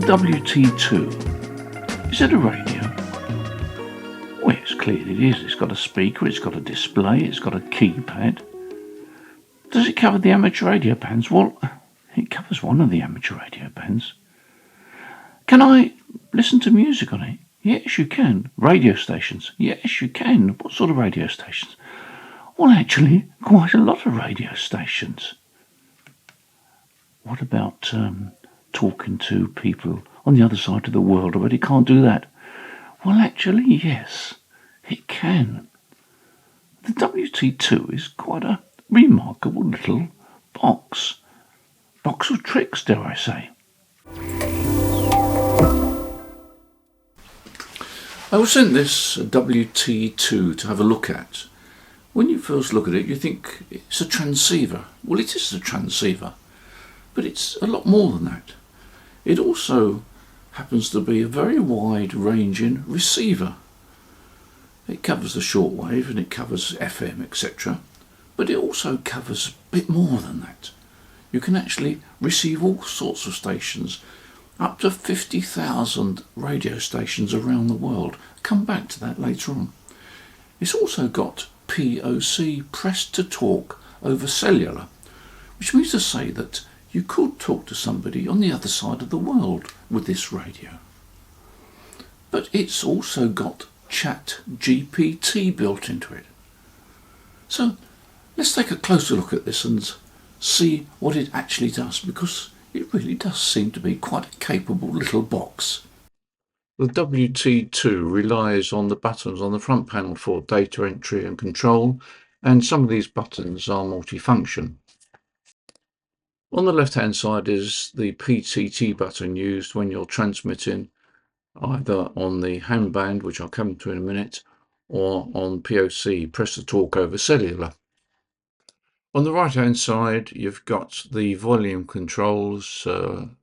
WT2, is it a radio? Well, it's clear it is. It's got a speaker, it's got a display, it's got a keypad. Does it cover the amateur radio bands? Well, it covers one of the amateur radio bands. Can I listen to music on it? Yes, you can. Radio stations? Yes, you can. What sort of radio stations? Well, actually, quite a lot of radio stations. What about talking to people on the other side of the world? I bet it can't do that. Well, actually, yes, it can. The WT2 is quite a remarkable little box. Box of tricks, dare I say. I was sent this WT2 to have a look at. When you first look at it, you think it's a transceiver. Well, it is a transceiver, but it's a lot more than that. It also happens to be a very wide-ranging receiver. It covers the shortwave and it covers FM, etc. But it also covers a bit more than that. You can actually receive all sorts of stations, up to 50,000 radio stations around the world. Come back to that later on. It's also got POC, press to talk over cellular, which means to say that you could talk to somebody on the other side of the world with this radio. But it's also got ChatGPT built into it. So let's take a closer look at this and see what it actually does, because it really does seem to be quite a capable little box. The WT2 relies on the buttons on the front panel for data entry and control, and some of these buttons are multifunction. On the left hand side is the PTT button used when you're transmitting either on the ham band, which I'll come to in a minute, or on POC, press to talk over cellular. On the right hand side you've got the volume controls,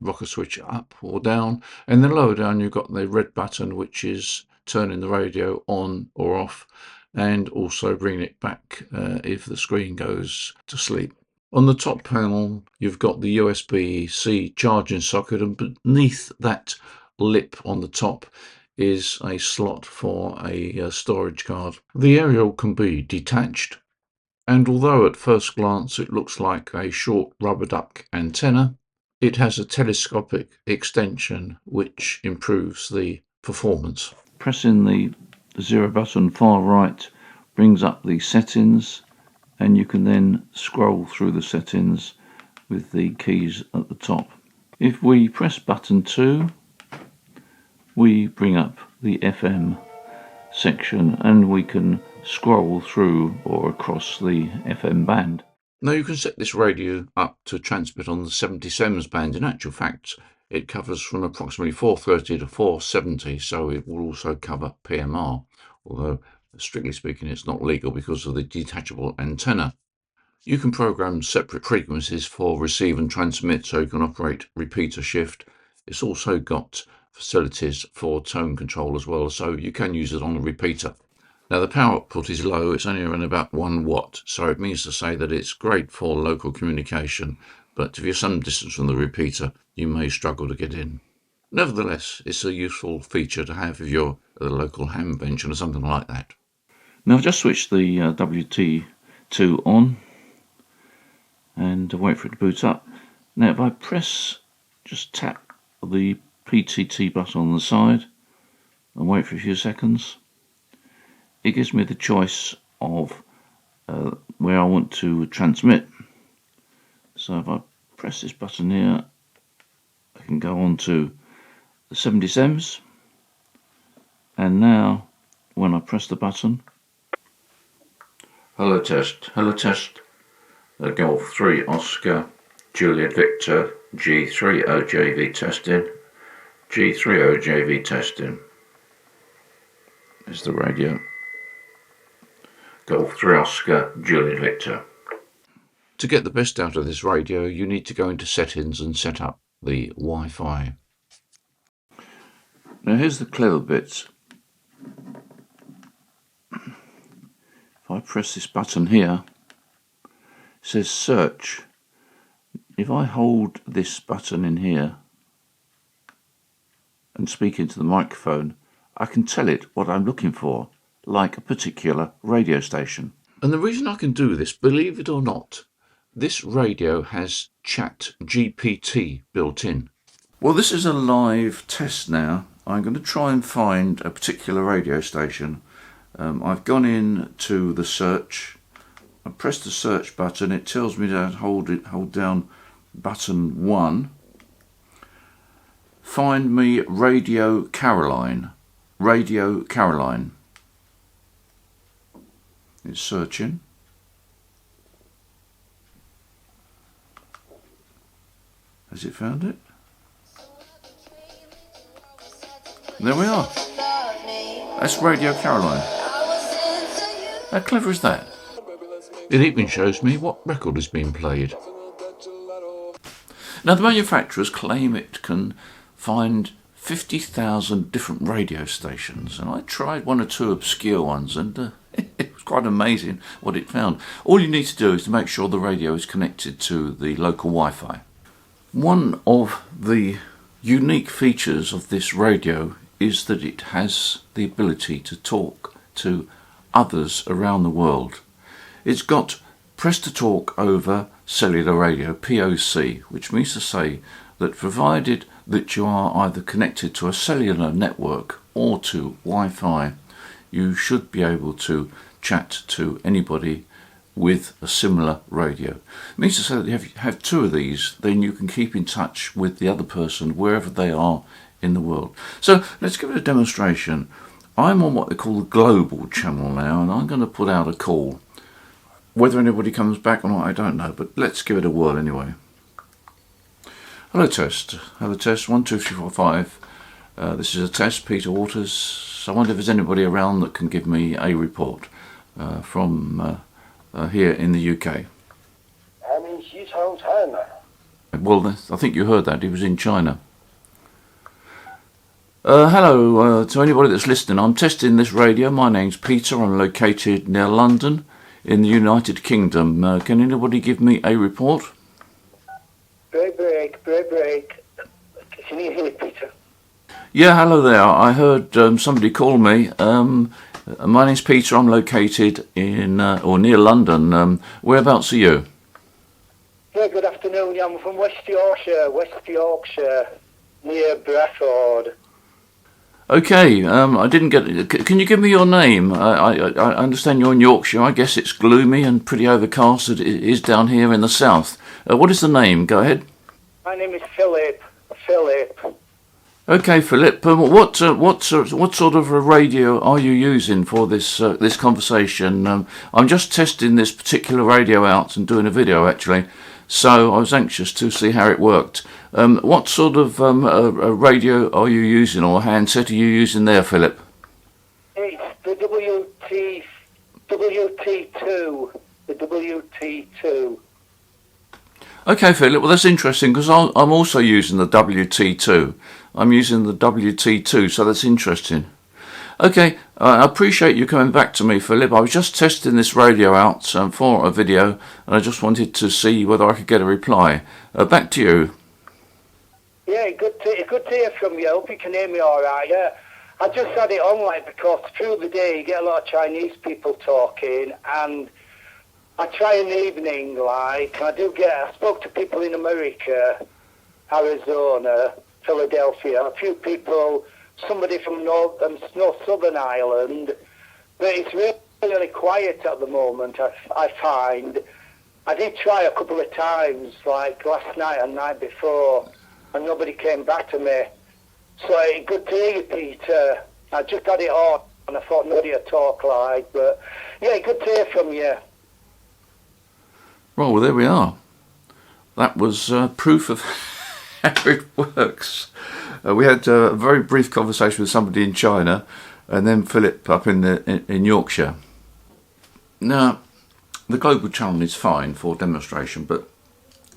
rocker switch up or down, and then lower down you've got the red button, which is turning the radio on or off, and also bringing it back if the screen goes to sleep. On the top panel you've got the USB-C charging socket, and beneath that lip on the top is a slot for a storage card. The aerial can be detached, and although at first glance it looks like a short rubber duck antenna, it has a telescopic extension which improves the performance. Pressing the 0 button far right brings up the settings, and you can then scroll through the settings with the keys at the top. If we press button 2, we bring up the FM section and we can scroll through or across the FM band. Now you can set this radio up to transmit on the 77s band. In actual fact, it covers from approximately 430 to 470, so it will also cover PMR, although strictly speaking it's not legal because of the detachable antenna. You can program separate frequencies for receive and transmit, so you can operate repeater shift. It's also got facilities for tone control as well, so you can use it on a repeater. Now the power output is low, it's only around about 1 watt, so it means to say that it's great for local communication, but if you're some distance from the repeater you may struggle to get in. Nevertheless, it's a useful feature to have if you're at a local ham bench or something like that. Now I've just switched the WT2 on and wait for it to boot up. Now if I just tap the PTT button on the side and wait for a few seconds, it gives me the choice of where I want to transmit. So if I press this button here, I can go on to the 77s, and now when I press the button, hello test, Golf 3 Oscar Juliet Victor G30JV testing, G30JV testing. Is the radio. Golf 3 Oscar Juliet Victor. To get the best out of this radio, you need to go into settings and set up the Wi-Fi. Now here's the clever bit. If I press this button here, it says search. If I hold this button in here and speak into the microphone, I can tell it what I'm looking for, like a particular radio station. And the reason I can do this, believe it or not, this radio has ChatGPT built in. Well, this is a live test now. I'm going to try and find a particular radio station. I've gone in to the search. I press the search button. It tells me to hold down button 1. Find me Radio Caroline. Radio Caroline. It's searching. Has it found it? There we are. That's Radio Caroline. How clever is that? It even shows me what record is being played. Now, the manufacturers claim it can find 50,000 different radio stations, and I tried one or two obscure ones, and it was quite amazing what it found. All you need to do is to make sure the radio is connected to the local Wi-Fi. One of the unique features of this radio is that it has the ability to talk to others around the world. It's got press to talk over cellular radio, POC, which means to say that provided that you are either connected to a cellular network or to Wi-Fi, you should be able to chat to anybody with a similar radio. It means to say that if you have two of these, then you can keep in touch with the other person wherever they are in the world. So let's give it a demonstration. I'm on what they call the global channel now, and I'm going to put out a call. Whether anybody comes back or not, I don't know, but let's give it a whirl anyway. Hello test. Hello test. 1, 2, 3, 4, 5. This is a test. Peter Waters. I wonder if there's anybody around that can give me a report from here in the UK. Well, I think you heard that. He was in China. Hello to anybody that's listening. I'm testing this radio. My name's Peter. I'm located near London in the United Kingdom. Can anybody give me a report? Break. Can you hear me, Peter? Yeah, hello there. I heard somebody call me. My name's Peter. I'm located in or near London. Whereabouts are you? Yeah, good afternoon. I'm from West Yorkshire, near Bradford. Okay, I didn't get it. Can you give me your name? I understand you're in Yorkshire. I guess it's gloomy and pretty overcast. It is down here in the south. What is the name? Go ahead. My name is Philip. Okay, Philip. What sort of a radio are you using for this conversation? I'm just testing this particular radio out and doing a video actually. So I was anxious to see how it worked. What sort of a radio are you using, or handset are you using there, Philip? It's the WT2. The WT2. Okay, Philip. Well, that's interesting because I'm also using the WT2. I'm using the WT2, so that's interesting. Okay, I appreciate you coming back to me, Philip. I was just testing this radio out for a video, and I just wanted to see whether I could get a reply. Back to you. Yeah, good to hear from you. I hope you can hear me all right. Yeah, I just had it on because through the day you get a lot of Chinese people talking, and I try in the evening, I spoke to people in America, Arizona, Philadelphia, a few people, somebody from North Southern Ireland, but it's really quiet at the moment, I find. I did try a couple of times, like last night and night before, and nobody came back to me. So good to hear you, Peter. I just had it on, and I thought nobody would talk but yeah, good to hear from you. Well, there we are. That was proof of how it works. We had a very brief conversation with somebody in China, and then Philip up in Yorkshire. Now, the global channel is fine for demonstration, but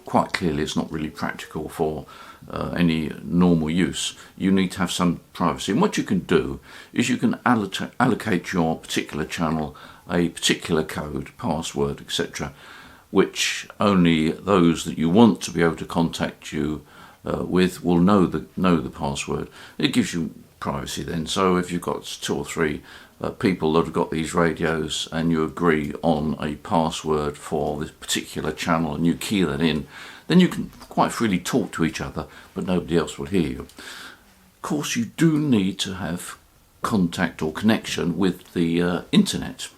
quite clearly it's not really practical for any normal use. You need to have some privacy, and what you can do is you can allocate your particular channel a particular code, password, etc., which only those that you want to be able to contact you with will know the password. It gives you privacy then. So if you've got 2 or 3 people that have got these radios and you agree on a password for this particular channel and you key that in, then you can quite freely talk to each other, but nobody else will hear you. Of course, you do need to have contact or connection with the internet,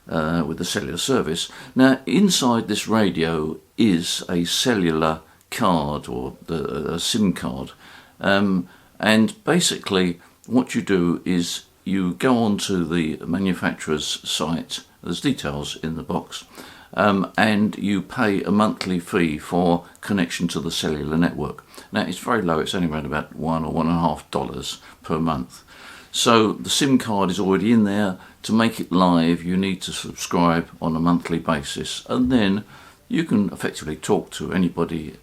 with the cellular service. Now, inside this radio is a cellular card, or a SIM card, and basically what you do is you go onto the manufacturer's site. There's details in the box, and you pay a monthly fee for connection to the cellular network. Now, it's very low. It's only around about $1 or $1.50 per month. So the SIM card is already in there. To make it live, you need to subscribe on a monthly basis, and then you can effectively talk to anybody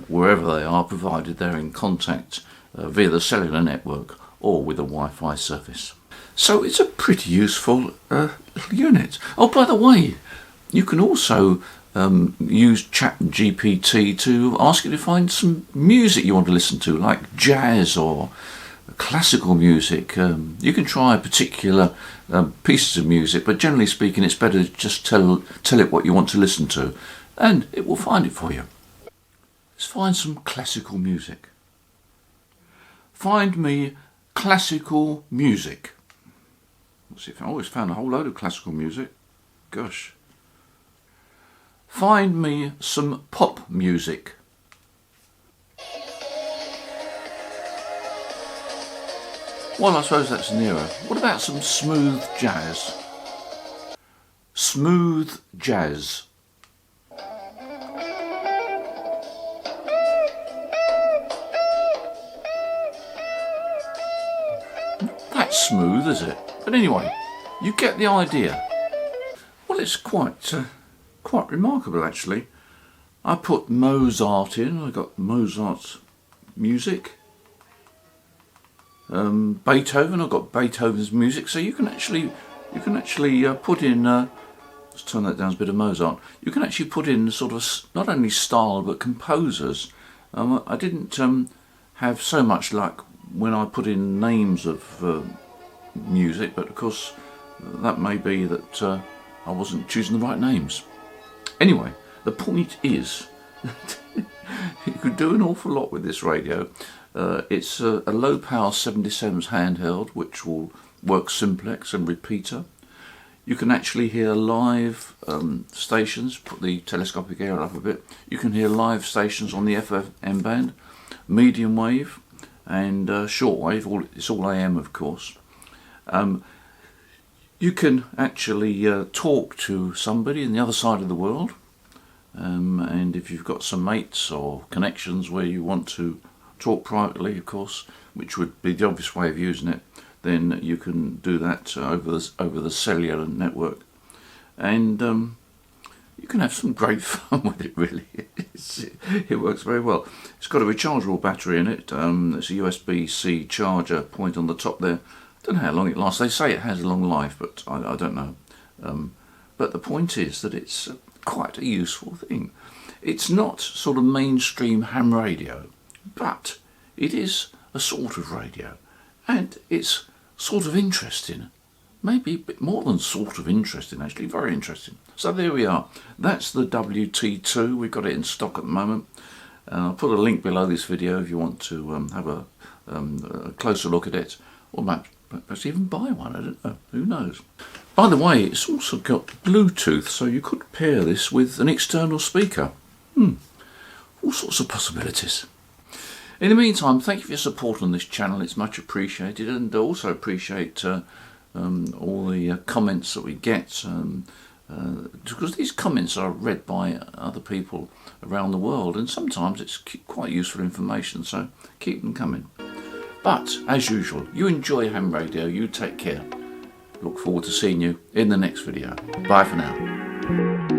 wherever they are, provided they're in contact via the cellular network or with a Wi-Fi service. So it's a pretty useful little unit. Oh, by the way, you can also use ChatGPT to ask it to find some music you want to listen to, like jazz or classical music. You can try particular pieces of music, but generally speaking, it's better to just tell it what you want to listen to, and it will find it for you. Let's find some classical music. Find me classical music. Let's see if I always found a whole load of classical music. Gosh. Find me some pop music. Well, I suppose that's nearer. What about some smooth jazz? Smooth jazz. That's smooth, is it? But anyway, you get the idea. Well, it's quite remarkable, actually. I put Mozart in. I got Mozart's music. Beethoven. I've got Beethoven's music. So you can actually put in. Let's turn that down. A bit of Mozart. You can actually put in sort of not only style but composers. I didn't have so much luck when I put in names of music, but of course that may be that I wasn't choosing the right names. Anyway, the point is you could do an awful lot with this radio. It's a low power 77s handheld, which will work simplex and repeater. You can actually hear live stations. Put the telescopic area up a bit. You can hear live stations on the FM band, medium wave and shortwave. It's all AM, of course. You can actually talk to somebody in the other side of the world, and if you've got some mates or connections where you want to talk privately, of course, which would be the obvious way of using it, then you can do that over the cellular network, and you can have some great fun with it. Really, it works very well. It's got a rechargeable battery in it. It's a USB-C charger point on the top there. Don't know how long it lasts. They say it has a long life, but I don't know. But the point is that it's quite a useful thing. It's not sort of mainstream ham radio, but it is a sort of radio, and it's sort of interesting. Maybe a bit more than sort of interesting, actually, very interesting. So there we are. That's the WT2. We've got it in stock at the moment. I'll put a link below this video if you want to have a closer look at it, or perhaps even buy one. I don't know. Who knows? By the way, it's also got Bluetooth, so you could pair this with an external speaker. All sorts of possibilities. In the meantime, thank you for your support on this channel. It's much appreciated, and I also appreciate all the comments that we get, because these comments are read by other people around the world, and sometimes it's quite useful information, so keep them coming. But as usual, you enjoy ham radio, you take care. Look forward to seeing you in the next video. Bye for now.